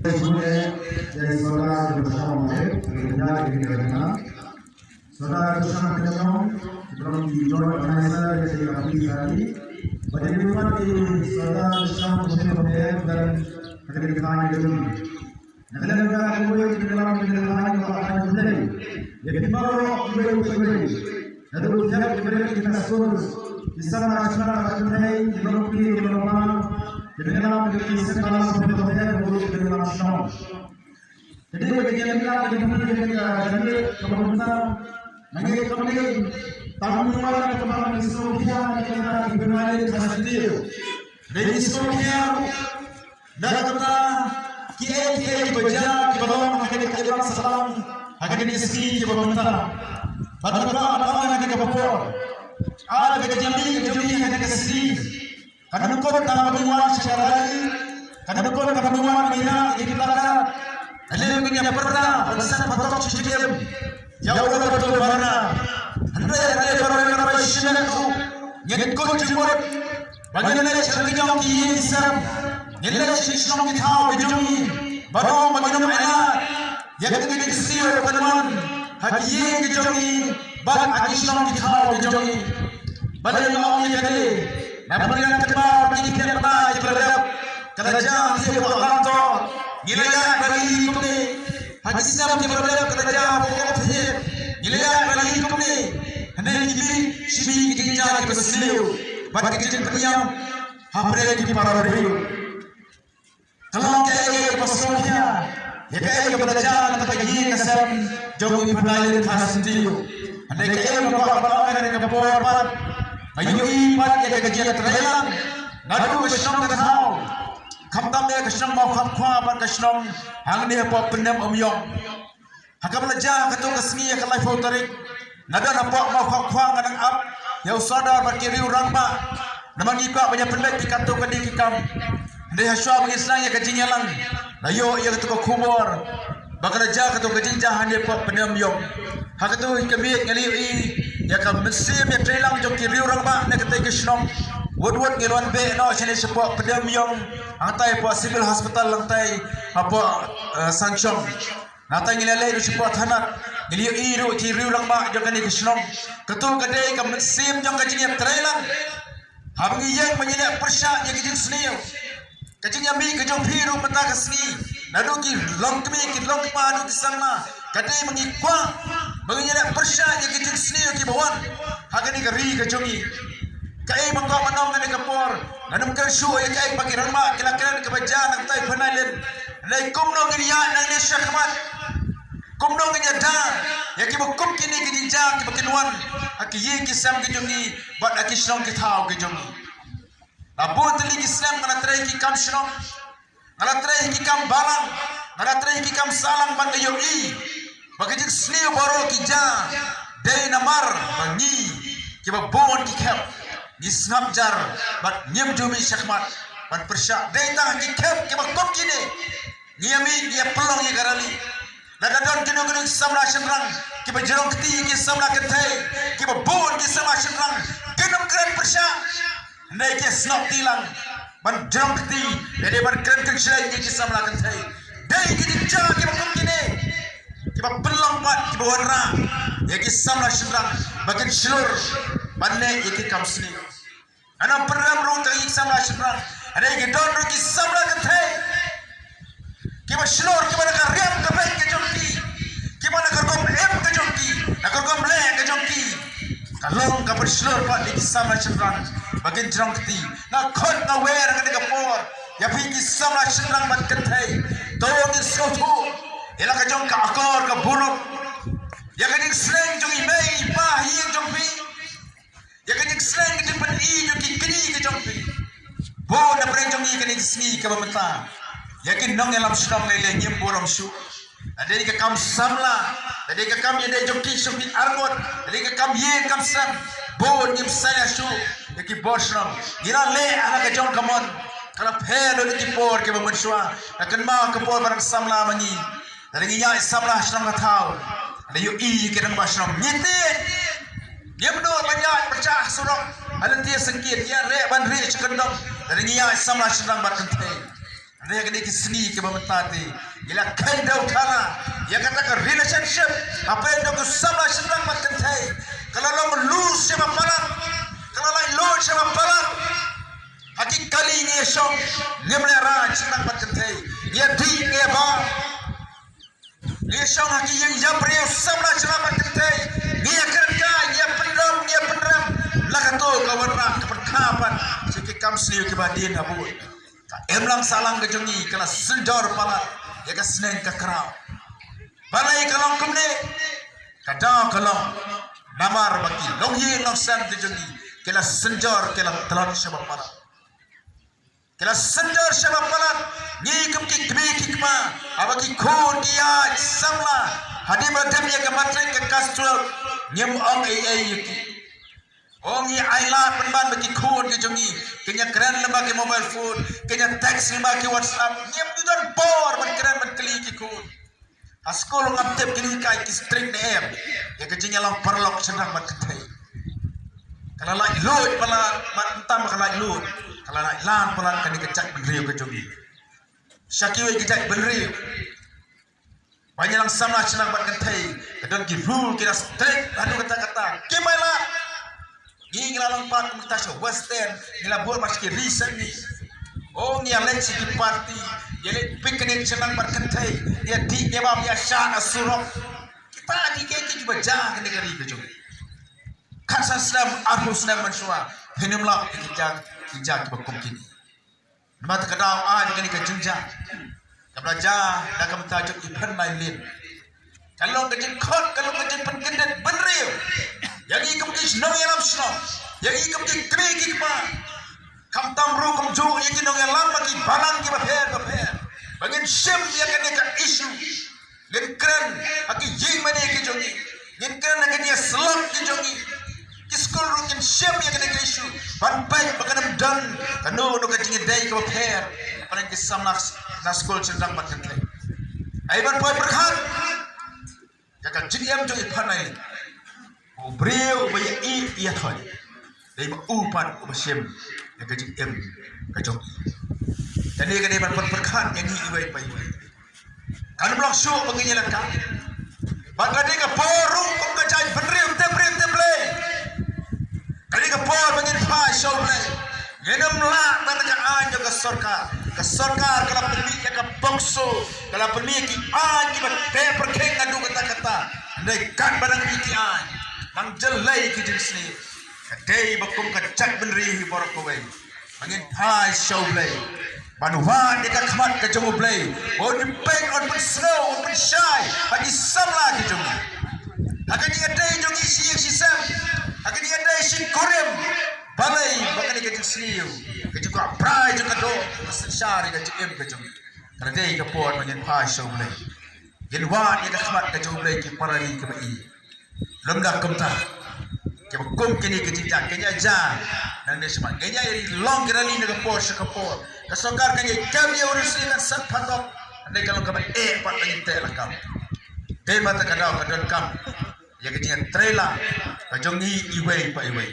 dari saudara bersama Muhammad kerja di negara saudara bersama penyokong dalam joint organizer dari kami tadi pada depan di saudara bersama Muhammad dan kerja di kami itu negara gue di dalam negara akan menjadi jadi baru gue berdiri ada ujian berdiri kita terus bisa merasakan menjadi di dalam dengan menjadi sekolah sebenarnya buruk dengan nasional. Jadi bagian kita jadi kemudian mengenai tahun malam kemarin Islamia kita dibenarkan hasil. Dari Islamia dan kita kiai baca ke bawah akan kita salam akan diisi ke bawah. Pada orang akan ke bawah. Ada kejadian akan ke sini. Karena kau tak menguat secara lain, karena kau tak menguat mina di belakang. Ada yang pernah besar patok cincin, jauh betul mana. Anda orang Malaysia itu yang kau jemput, bagaimana cara kau Islam, yang Islam kita tahu bejumi, baru bagaimana yang kita disir teman, hati bejumi, bag Islam kita tahu bejumi, bagaimana yang jadi. Namun yang kedua begini tidak pernah berharap kerajaan dia berharap tu nilai bagi hidup ni hadis Nabi berharap kerajaan berharap nilai bagi hidup ni hendak diberi sibi kita berseliu bagi kita yang hampir di parabel kalau kita pasrahnya ya kita kerajaan bagi kesam jauh ibadai khas sendiri hendak kita berharap dengan kepuasan Ayuh ibat yang kerja terayang, nadu kesenang terhau, kamtam dia kesenang mau kamkwa bar kesenang, hang dia apa pendam omyong, hakam leja ketu kesni yang kelai fotorik, nada nampak mau kamkwa ngadang up, ya sadar berkiri orang ba, namang ikut banyak pendek di kantor kadi kikam, dia haswa mengislang yang kerja nyalang, ayo ia ketu kubur, bakal leja ketu kerja jahan dia apa pendam omyong, hak ketu kami ngali ya kan mesin yang terhilang jom kiri orang mak nak kata kesenong wad ngiluan be no sini sebuah pedam yang antai apa civil hospital lantai apa sanction nantai ngilai itu sebuah tanah ngiliu iru kiri orang mak jom kani kesenong ketul kedai kan mesin yang kajian yang terhilang habis yang menyedak persyak yang kajian seni kajian yang bi kejong piru peta keseni nadu ki long kemadu kisama kadai mengikwa mengenai persyak yang kita sendiri ki bawan hak ini keri kejongi kai mangkau manong ngane kapor nanum kan su ya kai pagi rama kila-kila kebaja nang tai panalen nai kumno ngini ya nang ne syakmat kumno ngini da ya ki bukum kini ki jinja ki bakinwan hak ye ki sam ki jongi bat akisong ki thau ki jongi abu tali ki islam kana trai ki kam shrong kana trai ki kam balang kana trai ki kam salang ban yoi bagi jik sniu baru kija day namar bangi kiba bon kikep ni snapjar bat nyem jumi syakmat bat persyak day tah kikep kiba kop kini ngiyami dia pelong ye garali nada don kino kino samla shenrang kiba jerong keti ki samla ketai kiba bon ki samla shenrang kenam keren persyak nay ki snap tilang ban jerong keti dede bar keren kecilai ki samla ketai day ki jinja kiba kop kini kiba pelang bat kiba warna ya ki samla shenrang bakin shilur banne iki kam sini ana peram ru ta ik samla shenrang ada ki don ru ki samla ketai kiba shilur kiba nak riam ke baik ke jongki kiba nak kom em ke jongki nak kom le ke jongki kalong ka shilur bat ki samla shenrang bakin jerong keti na khot na wer ka ka por ya pi ki samla shenrang bat ketai to ni sotu ela ka jong ka akor ka buruk ya ka ning sleng jong imei pa hi jong pi ya ka ning sleng di pen i jong ki kini ka jong pi bo na breng jong i ka ning sni ka bamata ya ki nong elam shrong le nyem borom shu ada ka kam samla ada ka kam ye jong ki shu pi argot ada ka kam ye kam sam bo nyem saya shu ya ki bosram ira le ana ka jong kamon kala phelo ki por ke bamswa akan ma ka por barang samla mangi dari ngiya samla shrong thau ada yu i ke nang basram nyete gemdo banyak pecah surok alan dia sengkit ya re ban re cekendong dari ngiya samla shrong bat kentai Dia kena kisni ke bamentati. Gila kenda utara. Ya katakan relationship. Apa yang doku sama sedang makantai. Kalau lo lose sama parang. Kalau lain lose sama parang. Haki kali ini esok. Dia menerang sedang makantai. Dia di dia bang. Dia esok haki yang jabri sama sedang makantai. Dia kerja. Dia pendam. Dia pendam. Lakato kawan rak keperkapan. Sikit kamsliu kebadian abud. Emlang salang kejongi kala senjor pala ya ka senen ka kerau balai kalong kumne kadang kalong namar baki longye longsan kejongi kala senjor kala telan sabab pala kala senjor sabab pala ni kum ki kbe kikma abaki khon dia samla hadi madam ya ka matre ka kastro nyem ong ai yaki Ongi aila penban bagi khun ke jongi kenya keren lemba ke mobile phone kenya text lemba ke WhatsApp nyem judan por ban keren ban kli ke khun askol ngaptep kini kai ki string ne em ya ke jinya lang parlok sedang mat ketai kala la load pala mat tam kala load kala la lan pala kani kecak benriu ke jongi syakiwe kecak benriu banyak lang sama sedang mat ketai kedon ki rule kira strict anu kata-kata kimaila Ingin lalang part kita show Western, ngila buat masih recent ni. Oh ni alat segi party, jadi piknik senang berkentai, dia di kebab dia syana surok. Kita di kaki juga jangan negeri kejung. Kasan Islam arus Islam manusia, henimlah kijak berkum kini. Mata kedau aja kini kejunjang. Kabelajar, dah kamu tajuk ipan lain. Kalau kejun kot, kalau kejun pengendet benriu. Yang ikam kis nong yang amsno, yang ikam kis kri kikma, kam tamru kam jo yang nong yang lama ki balang ki baper, bagian sem yang kena ka isu, gen keren, aki jing mana ki jongi, gen keren nak dia selak ki jongi, kiskul rukin sem yang kena ka isu, ban baik bagan dan, kanu nu ka jingi day ki baper, apa yang kisam na skol cendang makan lagi, aiban boy berkat, jaga jingi am jongi panai. Beliau banyak ia thoi, dari upan upasim yang kecil kacau. Dan dia kena berkat yang ini iway pai. Kalau belum show begini lah kan. Bagaimana dia keporung kecai beriu template. Kalau dia kepor begini pai show play. Yenam lah tanda anjo ke sorkar kalau pemilik ke bongso kalau pemilik anjo bertemper keng adu kata-kata. Nekat barang ikian. Mang jelai ke jenis ni, kadai bakum kacak benri hiborok kawai, mangin pai show play, banuan dekat kemat ke jemu play, on peng on pun slow on pun shy, bagi samla ke jemu, akan dia kadai jongi si sam, akan dia kadai si korem, balai bahkan ke jenis ni, ke juga prai juga do, sehari ke jem ke jemu, kadai ke pon mangin pai show play, genwan dekat kemat ke jemu play ki parani ke bai. Lemdak kumta, kita kum kini kejijak, kenya jang, dan dia semua kenya long kerali dengan Porsche kapor, kesokar kenya kami urus dengan set patok, anda kalau kami pat lagi telah kam, tema terkadau kadon kam, ya kenya trailer, kajongi iway pa iway,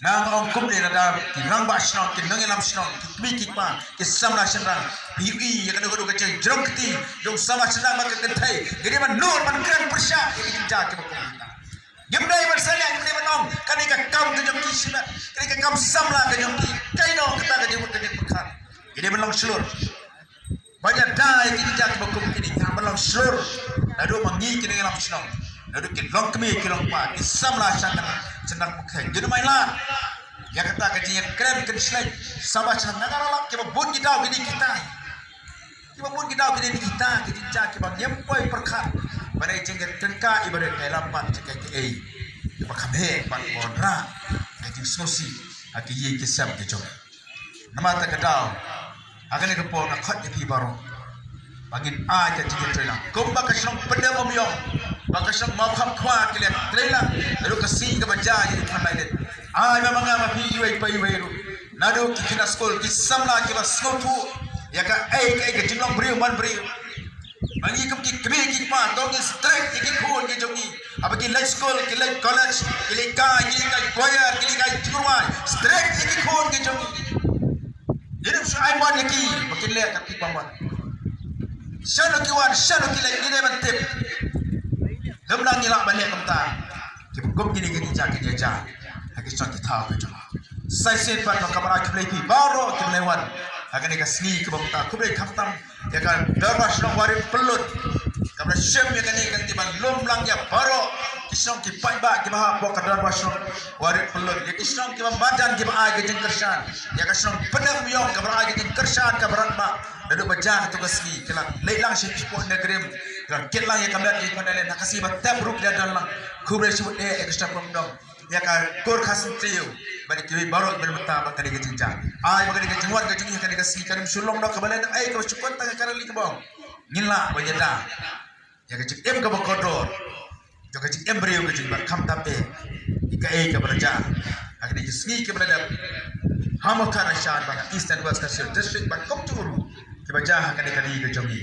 nang ong kum ni nada, kinang basnong, kinang elam snong, kipik pa, kisam nasional, PUI, ya kadang-kadang kecil jerukti, jom sama senang makan kentai, jadi man nur man keren persyak, ya kejijak kita kum. Gemdai bersanya, gemdai menong, kan ika kam ke jom kisina, kan ika kam samla ke jom ki, kaino kita ke jom ke jom pekan. Jadi menong seluruh, banyak dah yang kita bakum kini, menong seluruh, lalu mangi kini ngelam senong, lalu kilong kemi kilong pa, isamla senang pekan. Jadi mainlah, yang kata kajian keren kenslay, sama senang nagaralak, kita bun kita gini kita, kita bun kita gini kita, kita nyempoi perkat. Pada jengket tengka ibarat dalam pat jengket ke pakame pat bonra jadi sosi aki ye kisam ke jom nama tak kedau akan ke pon akhat di baru bangin aja jengket trailer kumba kasong pendem omyong bakasong mabham khwa ke le trailer lalu kasih ke baja jadi pandai det ai memang apa pi iwai pai iwai nadu kina skol kisam la ke skol tu ya ka ke jinglong briu man briu Bagi kum ki kri ki pa dong ki strike ki khon ki jongi ab ki light school ki light college ki light ka choir ki light jurwa strike ki khon ki jongi Ini suai mon yaki makin lihat kat pamon. Shano kiwan shano kilai ini mentip. Gemlang nilak balik kamta. Kibuk gini gini jaki jaja. Lagi sang kita betul. Saya sempat makamara kiblai pi baru kiblai wan. Akan ikan seni kibamta kiblai kamtam. Ya kan darwas nong warin pelut. Kamera shem ya kan ikan tiban lumlang ya baru. Kisong kipai ba kibah buat darwas nong warin pelut. Ya kisong kibah badan kibah ay kejeng kersan. Ya kisong pedang miong kamera ay kejeng kersan kabaran ba. Lalu baca tu kasih kelang leilang sih sport negeri. Kelang kelang ya kamera di mana lain nakasih batam rup dia dalam. Kubre sebut extra pemdong. Ya kan kor khas trio. Bagi kiwi baru bermata bakal dikejenjang. Ay bakal dikejenguan kejeng ya kan dikasih kan sulong dok kembali ay kau cukup tengah karali kebong. Nila banyada. Ya kejeng em kebong kodor. Jo kejeng em beriu kejeng bakam tape. Ika ay keberja. Akan dikasih keberada. Hamukan asyad bang Eastern West Kasir District bang Kopcuru. Kebajah akan dikali kejengi.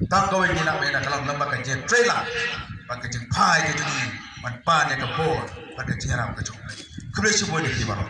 Tangkau ini nak main kalau lembak kejeng trailer. Bang kejeng pai kejeng. Man pan yang kebor. Bang kejeng ram kejeng. Kublai sebuah di baru.